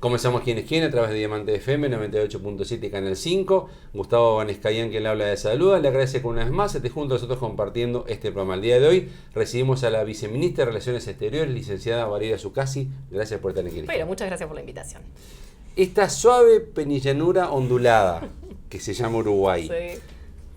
Comenzamos Quién es Quién a través de Diamante FM 98.7 Canal 5. Gustavo Vanescayan, quien le habla de saluda, le agradece con una vez más. Esté junto a nosotros compartiendo este programa. El día de hoy recibimos a la viceministra de Relaciones Exteriores, licenciada Valeria Zuccasi. Gracias por estar aquí. Pero muchas gracias por la invitación. Esta suave penillanura ondulada que se llama Uruguay. Sí.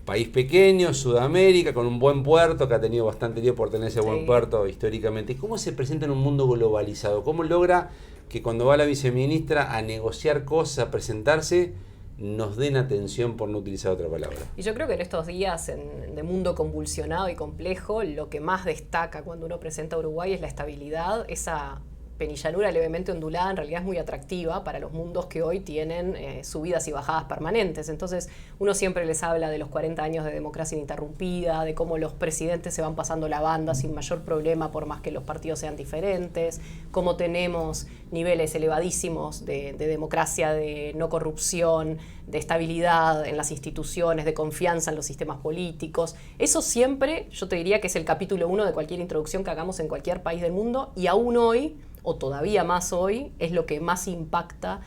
País pequeño, Sudamérica, con un buen puerto, que ha tenido bastante lío por tener ese buen Sí. puerto históricamente. ¿Cómo se presenta en un mundo globalizado? ¿Cómo logra que cuando va la viceministra a negociar cosas, a presentarse, nos den atención, por no utilizar otra palabra? Y yo creo que en estos días de mundo convulsionado y complejo, lo que más destaca cuando uno presenta a Uruguay es la estabilidad. Esa penillanura levemente ondulada en realidad es muy atractiva para los mundos que hoy tienen subidas y bajadas permanentes. Entonces uno siempre les habla de los 40 años de democracia ininterrumpida, de cómo los presidentes se van pasando la banda sin mayor problema por más que los partidos sean diferentes, cómo tenemos niveles elevadísimos de democracia, de no corrupción, de estabilidad en las instituciones, de confianza en los sistemas políticos. Eso siempre, yo te diría que es el capítulo 1 de cualquier introducción que hagamos en cualquier país del mundo, y aún hoy, o todavía más hoy, es lo que más impacta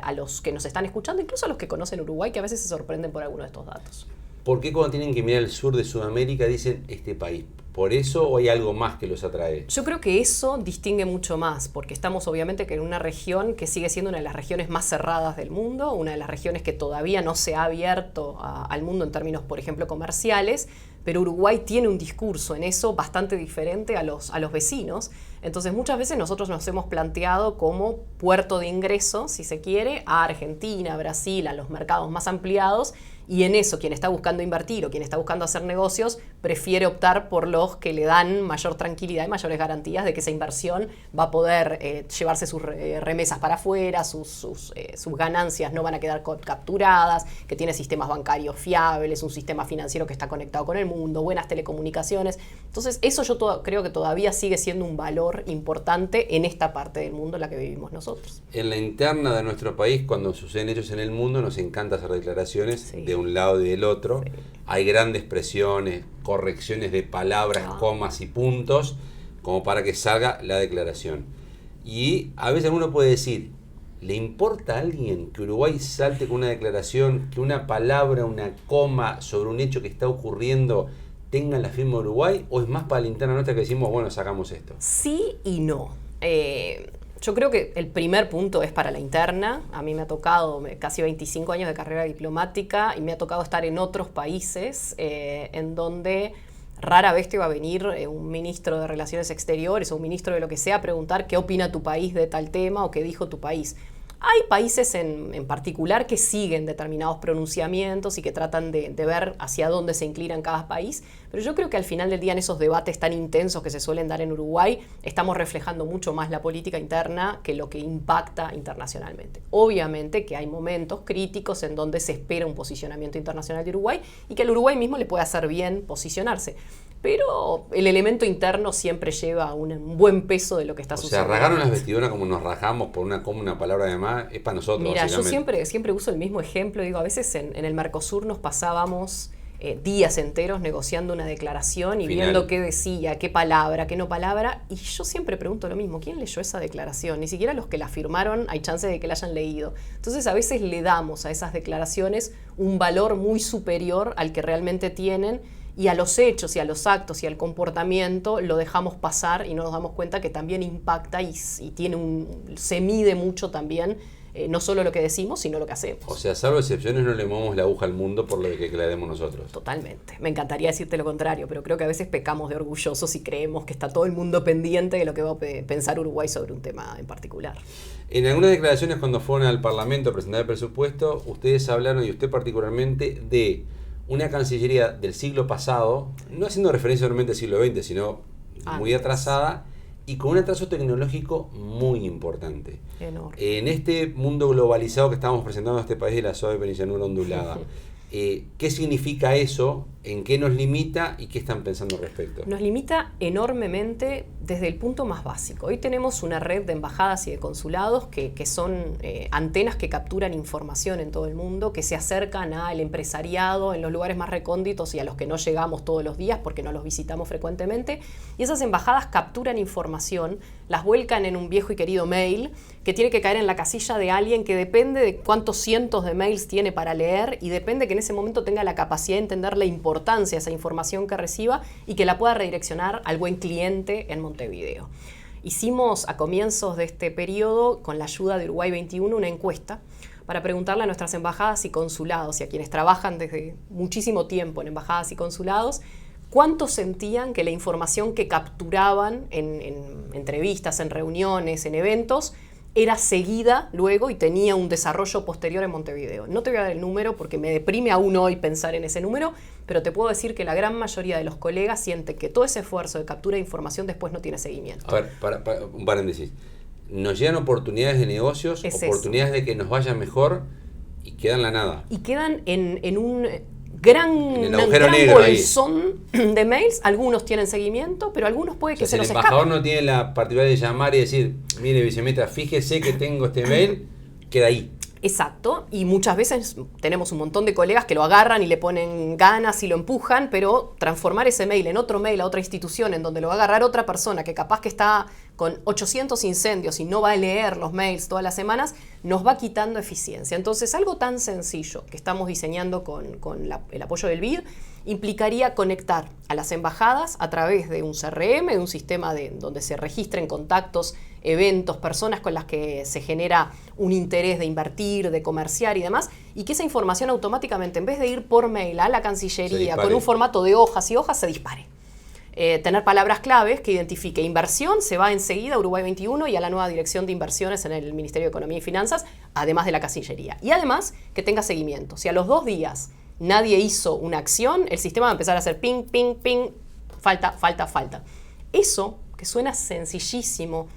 a los que nos están escuchando, incluso a los que conocen Uruguay, que a veces se sorprenden por algunos de estos datos. ¿Por qué cuando tienen que mirar el sur de Sudamérica dicen este país? ¿Por eso o hay algo más que los atrae? Yo creo que eso distingue mucho más, porque estamos obviamente que en una región que sigue siendo una de las regiones más cerradas del mundo, una de las regiones que todavía no se ha abierto al mundo en términos, por ejemplo, comerciales, pero Uruguay tiene un discurso en eso bastante diferente a los vecinos. Entonces muchas veces nosotros nos hemos planteado como puerto de ingreso, si se quiere, a Argentina, Brasil, a los mercados más ampliados, y en eso quien está buscando invertir o quien está buscando hacer negocios prefiere optar por los que le dan mayor tranquilidad y mayores garantías de que esa inversión va a poder llevarse sus remesas para afuera, sus ganancias no van a quedar capturadas, que tiene sistemas bancarios fiables, un sistema financiero que está conectado con el mundo, buenas telecomunicaciones. Entonces eso yo creo que todavía sigue siendo un valor importante en esta parte del mundo en la que vivimos nosotros. En la interna de nuestro país, cuando suceden hechos en el mundo, nos encanta hacer declaraciones Sí. de un lado y del otro. Sí. Hay grandes presiones, correcciones de palabras, comas y puntos, como para que salga la declaración. Y a veces uno puede decir, ¿le importa a alguien que Uruguay salte con una declaración, que una palabra, una coma sobre un hecho que está ocurriendo tenga la firma de Uruguay? ¿O es más para la interna nuestra que decimos, bueno, sacamos esto? Sí y no. Yo creo que el primer punto es para la interna. A mí me ha tocado casi 25 años de carrera diplomática y me ha tocado estar en otros países en donde rara vez te va a venir un ministro de Relaciones Exteriores o un ministro de lo que sea a preguntar qué opina tu país de tal tema o qué dijo tu país. Hay países en particular que siguen determinados pronunciamientos y que tratan de ver hacia dónde se inclina en cada país, pero yo creo que al final del día en esos debates tan intensos que se suelen dar en Uruguay estamos reflejando mucho más la política interna que lo que impacta internacionalmente. Obviamente que hay momentos críticos en donde se espera un posicionamiento internacional de Uruguay y que al Uruguay mismo le puede hacer bien posicionarse. Pero el elemento interno siempre lleva un buen peso de lo que está sucediendo. O sea, rasgaron las vestiduras como nos rajamos por una palabra de más, es para nosotros. Mira, yo básicamente. siempre uso el mismo ejemplo. Digo, a veces en el Mercosur nos pasábamos días enteros negociando una declaración y Final. viendo qué decía, qué palabra, qué no palabra. Y yo siempre pregunto lo mismo, ¿quién leyó esa declaración? Ni siquiera los que la firmaron hay chance de que la hayan leído. Entonces a veces le damos a esas declaraciones un valor muy superior al que realmente tienen, y a los hechos y a los actos y al comportamiento lo dejamos pasar y no nos damos cuenta que también impacta y tiene se mide mucho también, no solo lo que decimos, sino lo que hacemos. O sea, salvo excepciones, no le movemos la aguja al mundo por lo que declaremos nosotros. Totalmente. Me encantaría decirte lo contrario, pero creo que a veces pecamos de orgullosos y creemos que está todo el mundo pendiente de lo que va a pensar Uruguay sobre un tema en particular. En algunas declaraciones, cuando fueron al Parlamento a presentar el presupuesto, ustedes hablaron, y usted particularmente, de una Cancillería del siglo pasado, no haciendo referencia solamente al siglo XX, sino muy atrasada y con un atraso tecnológico muy importante. Enorme. En este mundo globalizado que estamos presentando a este país de la suave penillanura ondulada, ¿qué significa eso ¿En qué nos limita y qué están pensando al respecto? Nos limita enormemente desde el punto más básico. Hoy tenemos una red de embajadas y de consulados que son antenas que capturan información en todo el mundo, que se acercan al empresariado en los lugares más recónditos y a los que no llegamos todos los días porque no los visitamos frecuentemente. Y esas embajadas capturan información, las vuelcan en un viejo y querido mail que tiene que caer en la casilla de alguien que depende de cuántos cientos de mails tiene para leer y depende que en ese momento tenga la capacidad de entender la importancia de esa información que reciba y que la pueda redireccionar al buen cliente en Montevideo. Hicimos a comienzos de este periodo, con la ayuda de Uruguay 21, una encuesta para preguntarle a nuestras embajadas y consulados y a quienes trabajan desde muchísimo tiempo en embajadas y consulados cuánto sentían que la información que capturaban en entrevistas, en reuniones, en eventos, era seguida luego y tenía un desarrollo posterior en Montevideo. No te voy a dar el número porque me deprime aún hoy pensar en ese número, pero te puedo decir que la gran mayoría de los colegas sienten que todo ese esfuerzo de captura de información después no tiene seguimiento. A ver, para un paréntesis. Nos llegan oportunidades de negocios, oportunidades de que nos vaya mejor y quedan en la nada. Y quedan en un gran negro bolsón de mails. Algunos tienen seguimiento, pero algunos puede que se nos escape. El embajador no tiene la particularidad de llamar y decir, mire, viceministra, fíjese que tengo este mail, queda ahí. Exacto, y muchas veces tenemos un montón de colegas que lo agarran y le ponen ganas y lo empujan, pero transformar ese mail en otro mail a otra institución en donde lo va a agarrar otra persona que capaz que está con 800 incendios y no va a leer los mails todas las semanas, nos va quitando eficiencia. Entonces, algo tan sencillo que estamos diseñando con el apoyo del BID implicaría conectar a las embajadas a través de un CRM, de un sistema donde se registren contactos, eventos, personas con las que se genera un interés de invertir, de comerciar y demás, y que esa información automáticamente, en vez de ir por mail a la Cancillería con un formato de hojas y hojas, se dispare. Tener palabras claves que identifique inversión, se va enseguida a Uruguay 21 y a la nueva dirección de inversiones en el Ministerio de Economía y Finanzas, además de la Cancillería. Y además que tenga seguimiento. Si a los 2 días nadie hizo una acción, el sistema va a empezar a hacer ping, ping, ping, falta. Eso, que suena sencillísimo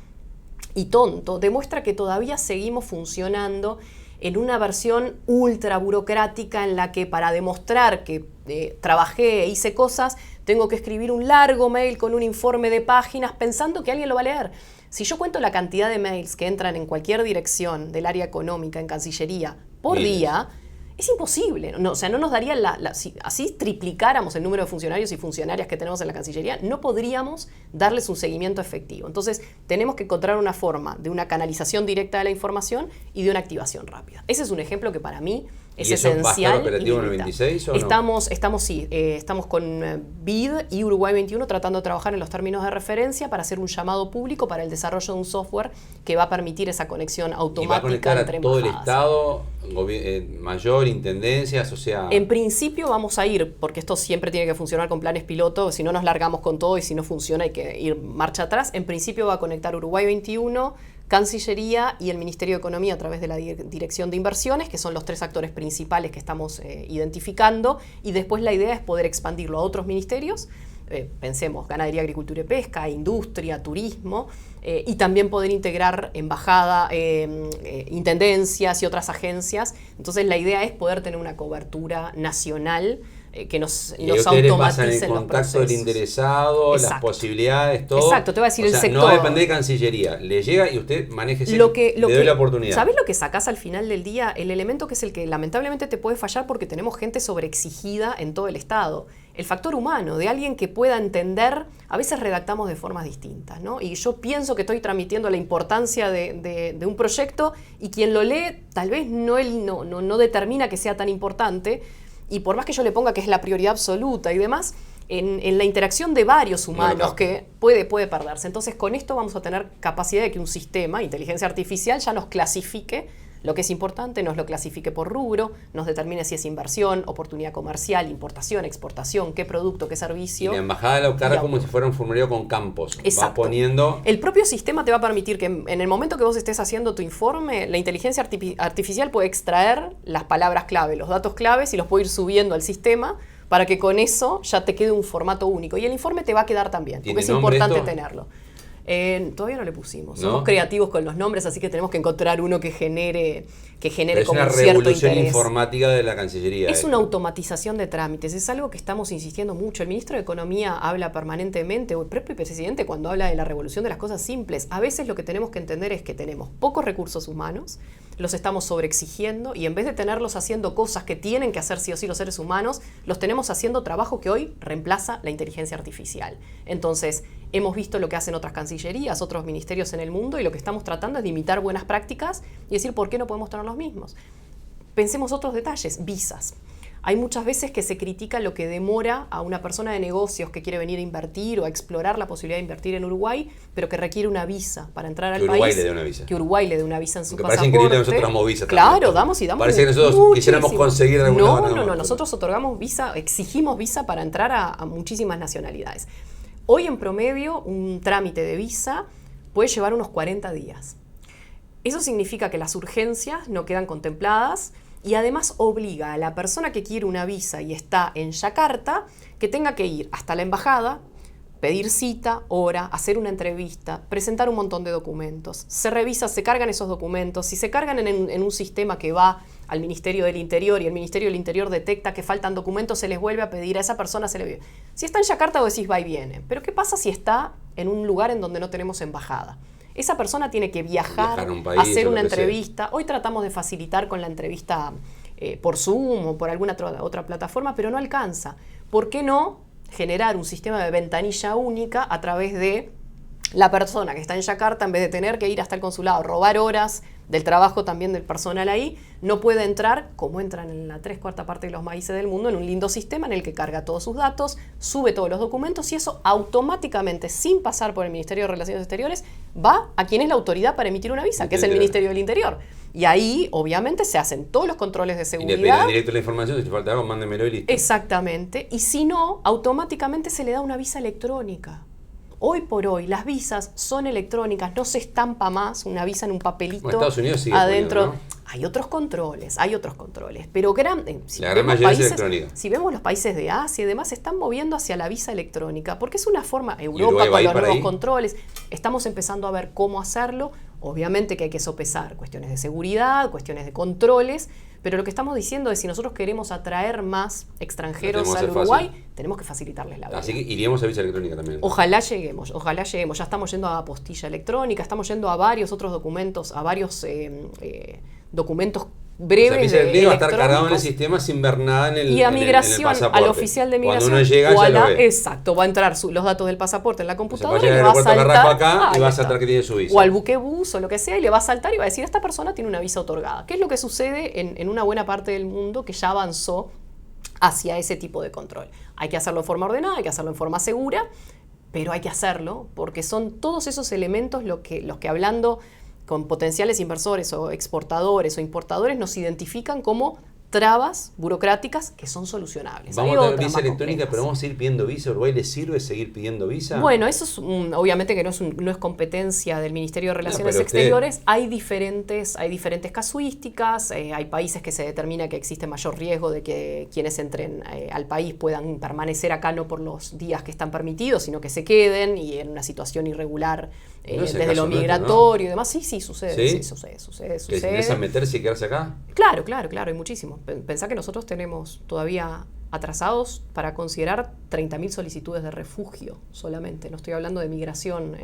y tonto, demuestra que todavía seguimos funcionando en una versión ultra burocrática en la que para demostrar que trabajé e hice cosas, tengo que escribir un largo mail con un informe de páginas pensando que alguien lo va a leer. Si yo cuento la cantidad de mails que entran en cualquier dirección del área económica en Cancillería por día, es imposible. No, o sea, no nos daría si así triplicáramos el número de funcionarios y funcionarias que tenemos en la Cancillería, no podríamos darles un seguimiento efectivo. Entonces, tenemos que encontrar una forma de una canalización directa de la información y de una activación rápida. Ese es un ejemplo que para mí es esencial. ¿Y eso va a estar operativo en el 26 o no? Estamos con BID y Uruguay 21 tratando de trabajar en los términos de referencia para hacer un llamado público para el desarrollo de un software que va a permitir esa conexión automática entre embajadas. ¿Y va a conectar a todo el Estado, mayor, intendencias, o sea...? En principio vamos a ir, porque esto siempre tiene que funcionar con planes piloto, si no nos largamos con todo y si no funciona hay que ir marcha atrás. En principio va a conectar Uruguay 21, Cancillería y el Ministerio de Economía a través de la Dirección de Inversiones, que son los 3 actores principales que estamos identificando, y después la idea es poder expandirlo a otros ministerios, pensemos ganadería, agricultura y pesca, industria, turismo, y también poder integrar embajada, intendencias y otras agencias. Entonces la idea es poder tener una cobertura nacional que nos automatice el contacto del interesado, Exacto. Las posibilidades, todo. Exacto, te voy a decir, o el sea, sector. No depende de Cancillería. Le llega y usted maneje le doy la oportunidad. ¿Sabés lo que sacás al final del día? El elemento que es el que lamentablemente te puede fallar porque tenemos gente sobreexigida en todo el Estado. El factor humano, de alguien que pueda entender, a veces redactamos de formas distintas, ¿no? Y yo pienso que estoy transmitiendo la importancia de un proyecto y quien lo lee tal vez no determina que sea tan importante. Y por más que yo le ponga que es la prioridad absoluta y demás, en la interacción de varios humanos que puede perderse. Entonces, con esto vamos a tener capacidad de que un sistema, inteligencia artificial, ya nos clasifique lo que es importante, nos lo clasifique por rubro, nos determine si es inversión, oportunidad comercial, importación, exportación, qué producto, qué servicio. Y la embajada lo carga como si fuera un formulario con campos. Exacto. Va poniendo... El propio sistema te va a permitir que en el momento que vos estés haciendo tu informe, la inteligencia artificial puede extraer las palabras clave, los datos claves y los puede ir subiendo al sistema para que con eso ya te quede un formato único. Y el informe te va a quedar también, porque es importante tenerlo. Todavía no le pusimos. ¿No? Somos creativos con los nombres, así que tenemos que encontrar uno que genere Pero es como una un cierto revolución interés. informática de la Cancillería. Es una automatización de trámites, es algo que estamos insistiendo mucho. El ministro de Economía habla permanentemente, o el propio presidente cuando habla de la revolución de las cosas simples. A veces lo que tenemos que entender es que tenemos pocos recursos humanos, los estamos sobreexigiendo y en vez de tenerlos haciendo cosas que tienen que hacer sí o sí los seres humanos, los tenemos haciendo trabajo que hoy reemplaza la inteligencia artificial. Entonces, hemos visto lo que hacen otras cancillerías, otros ministerios en el mundo y lo que estamos tratando es de imitar buenas prácticas y decir por qué no podemos tener los mismos. Pensemos otros detalles, visas. Hay muchas veces que se critica lo que demora a una persona de negocios que quiere venir a invertir o a explorar la posibilidad de invertir en Uruguay, pero que requiere una visa para entrar al país. Que Uruguay le dé una visa. Que Uruguay le dé una visa en su Porque pasaporte. parece increíble que nosotros damos visa. Claro, damos y damos. Parece que nosotros muchísimo. quisiéramos conseguir de alguna manera. No, nosotros otorgamos visa, exigimos visa para entrar a muchísimas nacionalidades. Hoy en promedio un trámite de visa puede llevar unos 40 días. Eso significa que las urgencias no quedan contempladas y además obliga a la persona que quiere una visa y está en Yakarta que tenga que ir hasta la embajada, pedir cita, hora, hacer una entrevista, presentar un montón de documentos. Se revisa, se cargan esos documentos. Si se cargan en un sistema que va al Ministerio del Interior y el Ministerio del Interior detecta que faltan documentos, se les vuelve a pedir, a esa persona se le viene. Si está en Yakarta, vos decís va y viene. Pero ¿qué pasa si está en un lugar en donde no tenemos embajada? Esa persona tiene que viajar a un país, hacer una lo que entrevista. Hoy tratamos de facilitar con la entrevista por Zoom o por alguna otra plataforma, pero no alcanza. ¿Por qué no generar un sistema de ventanilla única a través de la persona que está en Yakarta, en vez de tener que ir hasta el consulado, robar horas del trabajo también del personal ahí, no puede entrar, como entran en la 3/4 parte de los países del mundo, en un lindo sistema en el que carga todos sus datos, sube todos los documentos y eso automáticamente, sin pasar por el Ministerio de Relaciones Exteriores, va a quien es la autoridad para emitir una visa, que es el Ministerio del Interior. Y ahí, obviamente, se hacen todos los controles de seguridad. Y le piden directo la información, si te falta algo, mándemelo y listo. Exactamente. Y si no, automáticamente se le da una visa electrónica. Hoy por hoy las visas son electrónicas, no se estampa más una visa en un papelito. Bueno, Estados Unidos sigue adentro. poniendo, ¿no? Hay otros controles, pero la gran mayoría es electrónica. Si vemos los países de Asia y demás, se están moviendo hacia la visa electrónica, porque es una forma, Europa Uruguay con los nuevos ahí? Controles, estamos empezando a ver cómo hacerlo. Obviamente que hay que sopesar cuestiones de seguridad, cuestiones de controles, pero lo que estamos diciendo es si nosotros queremos atraer más extranjeros al Uruguay, tenemos que facilitarles la vida. Así que iríamos a visa electrónica también. Ojalá lleguemos. Ya estamos yendo a apostilla electrónica, estamos yendo a varios otros documentos, a varios documentos breves. O sea, visa electrónica va a estar cargado en el electrónicos. sistema sin ver nada en el Y a migración, en el al oficial de migración, cuando uno llega ya lo ve. exacto, va a entrar los datos del pasaporte en la computadora O sea, y le va va a al aeropuerto saltar. Carrasco acá y va a Ahí saltar está. que tiene su visa. O al buquebús o lo que sea y le va a saltar y va a decir, esta persona tiene una visa otorgada. ¿Qué es lo que sucede en una buena parte del mundo que ya avanzó hacia ese tipo de control? Hay que hacerlo de forma ordenada, hay que hacerlo en forma segura, pero hay que hacerlo porque son todos esos elementos los que hablando con potenciales inversores o exportadores o importadores nos identifican como trabas burocráticas que son solucionables. Vamos Hay a tener otras visa más electrónica, complejas. pero vamos a seguir pidiendo visa. ¿Uruguay le sirve seguir pidiendo visa? Bueno, eso es obviamente que no es competencia del Ministerio de Relaciones pero Exteriores. Hay diferentes casuísticas, hay países que se determina que existe mayor riesgo de que quienes entren al país puedan permanecer acá no por los días que están permitidos, sino que se queden y en una situación irregular No es el desde caso lo nuestro, migratorio y demás. Sí, sucede. ¿Sí? Sí, sucede. ¿Que tenés a meterse y quedarse acá? Claro, hay muchísimo. Pensá que nosotros tenemos todavía atrasados para considerar 30.000 solicitudes de refugio solamente. No estoy hablando de migración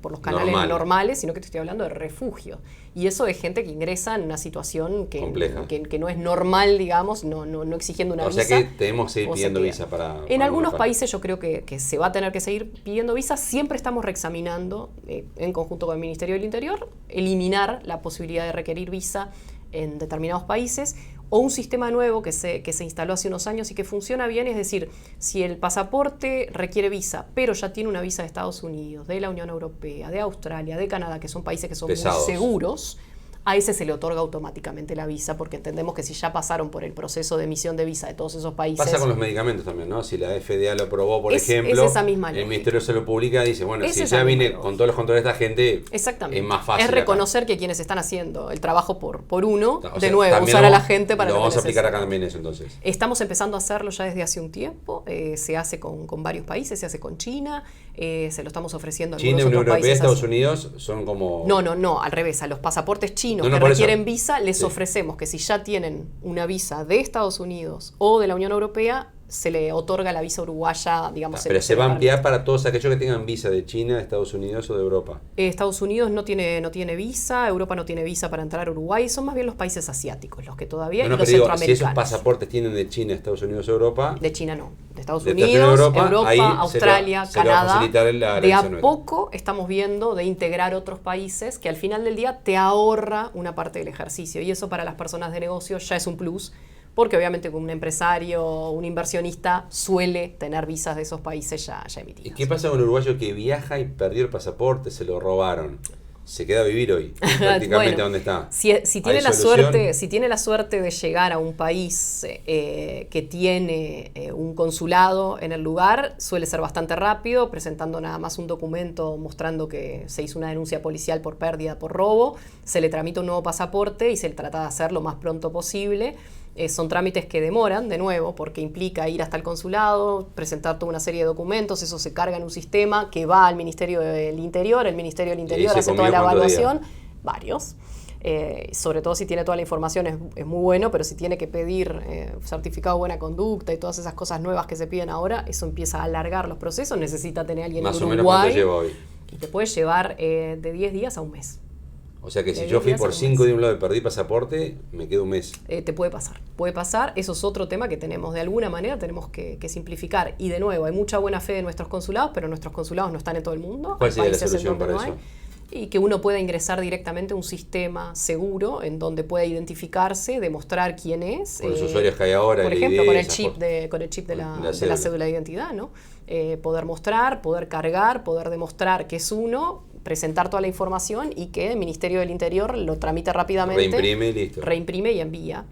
por los canales normales, sino que te estoy hablando de refugio. Y eso es gente que ingresa en una situación que no es normal, digamos, no exigiendo una visa. O sea que tenemos que seguir pidiendo visa para... En algunos países yo creo que se va a tener que seguir pidiendo visa. Siempre estamos reexaminando, en conjunto con el Ministerio del Interior, eliminar la posibilidad de requerir visa en determinados países, o un sistema nuevo que se instaló hace unos años y que funciona bien, es decir, si el pasaporte requiere visa, pero ya tiene una visa de Estados Unidos, de la Unión Europea, de Australia, de Canadá, que son países que son pesados, muy seguros, a ese se le otorga automáticamente la visa, porque entendemos que si ya pasaron por el proceso de emisión de visa de todos esos países... Pasa con los medicamentos también, ¿no? Si la FDA lo aprobó, por ejemplo, es esa misma el Ministerio se lo publica y dice, bueno, es si ya vine con todos los controles de esta gente, es más fácil. Es reconocer que quienes están haciendo el trabajo por uno, o sea, de nuevo, usar a la gente para lo vamos a aplicar necesita. acá también eso, entonces. Estamos empezando a hacerlo ya desde hace un tiempo, se hace con varios países, se hace con China, se lo estamos ofreciendo a China, algunos Unión otros Europea, países. Estados Unidos son como... No, al revés, a los pasaportes chinos que requieren visa, les ofrecemos que si ya tienen una visa de Estados Unidos o de la Unión Europea, se le otorga la visa uruguaya, digamos. Pero se va a ampliar para todos aquellos que tengan visa de China, de Estados Unidos o de Europa. Estados Unidos no tiene visa, Europa no tiene visa para entrar a Uruguay, son más bien los países asiáticos los que todavía, y los centroamericanos. Si esos pasaportes tienen de China, Estados Unidos o Europa... De China no, de Estados Unidos, Europa, Australia, Canadá. De a poco estamos viendo de integrar otros países que al final del día te ahorra una parte del ejercicio, y eso para las personas de negocio ya es un plus, porque obviamente un empresario, un inversionista suele tener visas de esos países ya emitidas. ¿Y qué pasa con el uruguayo que viaja y perdió el pasaporte, se lo robaron? Se queda a vivir hoy, prácticamente donde está. Si tiene la suerte de llegar a un país que tiene un consulado en el lugar, suele ser bastante rápido, presentando nada más un documento mostrando que se hizo una denuncia policial por pérdida, por robo, se le tramita un nuevo pasaporte y se le trata de hacer lo más pronto posible. Son trámites que demoran, de nuevo, porque implica ir hasta el consulado, presentar toda una serie de documentos, eso se carga en un sistema que va al Ministerio del Interior, el Ministerio del Interior hace toda la evaluación, varios. Sobre todo si tiene toda la información es muy bueno, pero si tiene que pedir certificado de buena conducta y todas esas cosas nuevas que se piden ahora, eso empieza a alargar los procesos, necesita tener a alguien en Uruguay. Más o menos ¿cuánto lleva hoy? Y te puede llevar de 10 días a un mes. O sea que si yo fui por 5 de un lado y perdí pasaporte, me quedo un mes. Te puede pasar, eso es otro tema que tenemos, de alguna manera tenemos que simplificar. Y de nuevo, hay mucha buena fe de nuestros consulados, pero nuestros consulados no están en todo el mundo. ¿Cuál sería la solución para eso? Y que uno pueda ingresar directamente a un sistema seguro en donde pueda identificarse, demostrar quién es. Con los usuarios que hay ahora. Por ejemplo, con el chip de la cédula de identidad, ¿no? Poder mostrar, poder cargar, poder demostrar que es uno, presentar toda la información y que el Ministerio del Interior lo tramite rápidamente. Reimprime y listo. Reimprime y envía.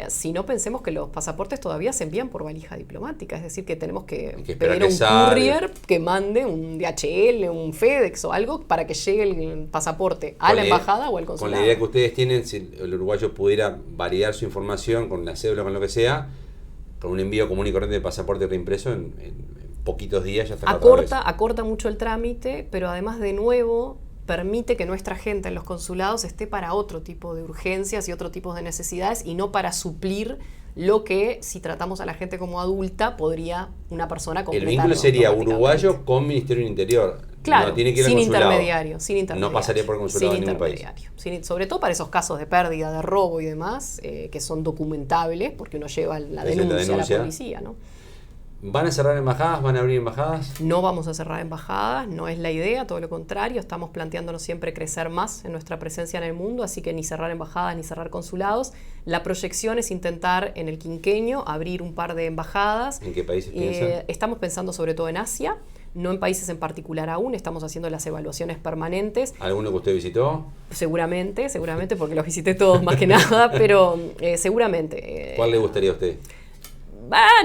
Si no, pensemos que los pasaportes todavía se envían por valija diplomática, es decir, que tenemos que pedir a un courier que mande un DHL, un FedEx o algo para que llegue el pasaporte a la embajada o al consulado. Con la idea que ustedes tienen, si el uruguayo pudiera validar su información con la cédula, con lo que sea, con un envío común y corriente de pasaporte reimpreso, en poquitos días ya está. Acorta mucho el trámite, pero además, de nuevo, permite que nuestra gente en los consulados esté para otro tipo de urgencias y otro tipo de necesidades y no para suplir lo que, si tratamos a la gente como adulta, podría una persona completar. El vínculo sería uruguayo con Ministerio del Interior. Claro, no tiene que ir sin al consulado. Intermediario. No pasaría por consulado en ningún país. Sobre todo para esos casos de pérdida, de robo y demás, que son documentables, porque uno lleva la denuncia a la policía, ¿no? ¿Van a cerrar embajadas? ¿Van a abrir embajadas? No vamos a cerrar embajadas, no es la idea, todo lo contrario, estamos planteándonos siempre crecer más en nuestra presencia en el mundo, así que ni cerrar embajadas ni cerrar consulados. La proyección es intentar en el quinquenio abrir un par de embajadas. ¿En qué países piensan? Estamos pensando sobre todo en Asia, no en países en particular aún, estamos haciendo las evaluaciones permanentes. ¿Alguno que usted visitó? Seguramente, porque los visité todos más que nada, pero seguramente. ¿Cuál le gustaría a usted?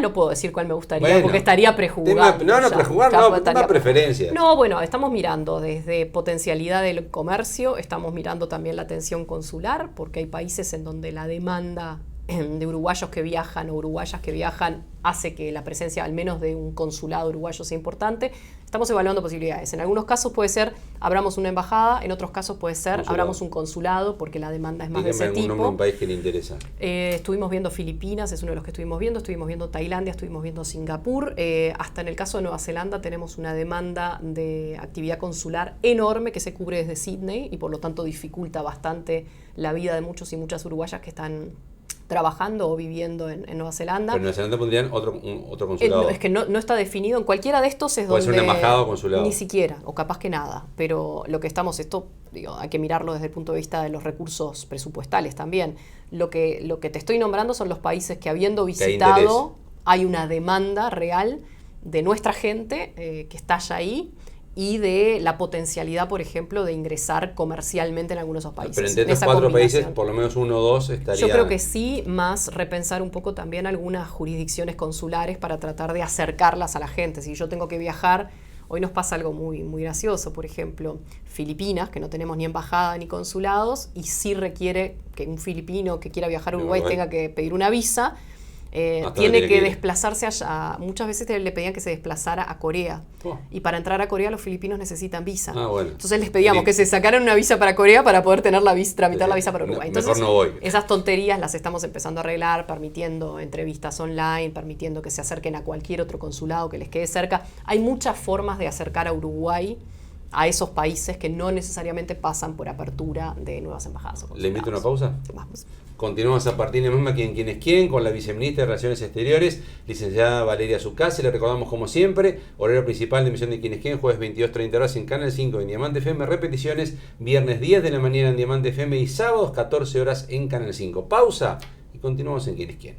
No puedo decir cuál me gustaría, porque estaría prejugando. Una preferencia. No, bueno, estamos mirando desde potencialidad del comercio, estamos mirando también la atención consular, porque hay países en donde la demanda de uruguayos que viajan o uruguayas que viajan hace que la presencia al menos de un consulado uruguayo sea importante. Estamos evaluando posibilidades. En algunos casos puede ser abramos una embajada, en otros casos puede ser abramos un consulado porque la demanda es más de ese tipo. Dígame algún nombre de un país que le interesa. Estuvimos viendo Filipinas, es uno de los que estuvimos viendo Tailandia, estuvimos viendo Singapur. Hasta en el caso de Nueva Zelanda tenemos una demanda de actividad consular enorme que se cubre desde Sydney y por lo tanto dificulta bastante la vida de muchos y muchas uruguayas que están trabajando o viviendo en Nueva Zelanda. Pero en Nueva Zelanda pondrían otro consulado. Es que no está definido. En cualquiera de estos es puede donde... ser una embajada o consulado. Ni siquiera, o capaz que nada. Pero lo que estamos, hay que mirarlo desde el punto de vista de los recursos presupuestales también. Lo que te estoy nombrando son los países que, habiendo visitado, hay una demanda real de nuestra gente que está ya ahí y de la potencialidad, por ejemplo, de ingresar comercialmente en algunos de esos países. Pero entre estos 4 países, por lo menos 1 o 2 estaría... Yo creo que sí, más repensar un poco también algunas jurisdicciones consulares para tratar de acercarlas a la gente. Si yo tengo que viajar, hoy nos pasa algo muy, muy gracioso, por ejemplo, Filipinas, que no tenemos ni embajada ni consulados, y sí requiere que un filipino que quiera viajar a Uruguay tenga que pedir una visa. Tiene que desplazarse allá. Muchas veces le pedían que se desplazara a Corea. Y para entrar a Corea los filipinos necesitan visa. Bueno. Entonces les pedíamos que se sacaran una visa para Corea para poder tener tramitar la visa para Uruguay. Entonces, mejor no voy. Esas tonterías las estamos empezando a arreglar, permitiendo entrevistas online, permitiendo que se acerquen a cualquier otro consulado que les quede cerca. Hay muchas formas de acercar a Uruguay a esos países que no necesariamente pasan por apertura de nuevas embajadas o consulados. ¿Le invito a una pausa? Vamos. Continuamos a partir de la misma Quién es quién con la viceministra de Relaciones Exteriores, licenciada Valeria Zuccasi. Le recordamos como siempre, horario principal de emisión de Quién es quién, jueves 22:30 horas en Canal 5 en Diamante FM, repeticiones viernes 10 de la mañana en Diamante FM y sábados 14 horas en Canal 5. Pausa y continuamos en Quién es quién.